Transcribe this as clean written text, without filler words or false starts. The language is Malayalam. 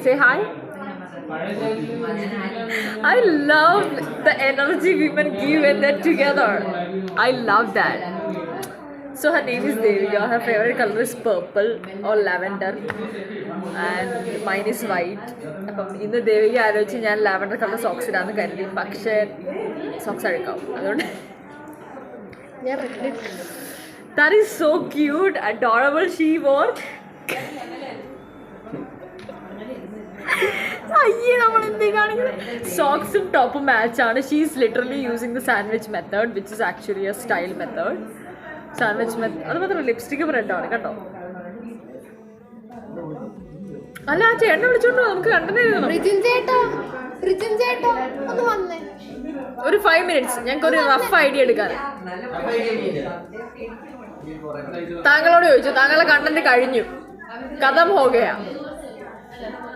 Say hi. I love the energy women give when they're together. I love that. So her name is Devika. Her favorite color is purple or lavender, and mine is white. അപ്പം ഇന്ന് ദേവിക ആലോചിച്ച് ഞാൻ ലാവൻഡർ കളർ സോക്സ് ഇടാന്ന് കരുതി, പക്ഷേ സോക്സ് അഴുക്കാം. അതുകൊണ്ട് that is so cute, adorable. She wore അയ്യേ നമ്മൾ എന്തേ കാണിക്കുന്നത്. സോക്സും ടോപ്പും മാച്ചാണ്. She is literally using the sandwich method, which is actually a style method. Sandwich method അത് മാത്രമല്ല, ലിപ്സ്റ്റിക്കും റെഡാണ് കേട്ടോ. അല്ല, ആ ചേട്ടനെ വിളിച്ചോണ്ട് നമുക്ക് കണ്ടന്റ് എഴുതണം. ഒരു 5 minutes ഞങ്ങൾക്ക് ഒരു റഫ് ഐഡിയ എടുക്കാൻ. താങ്കളോട് ചോദിച്ചു, താങ്കളുടെ കണ്ടന്റ് കഴിഞ്ഞു, കഥം ഹോകയാ.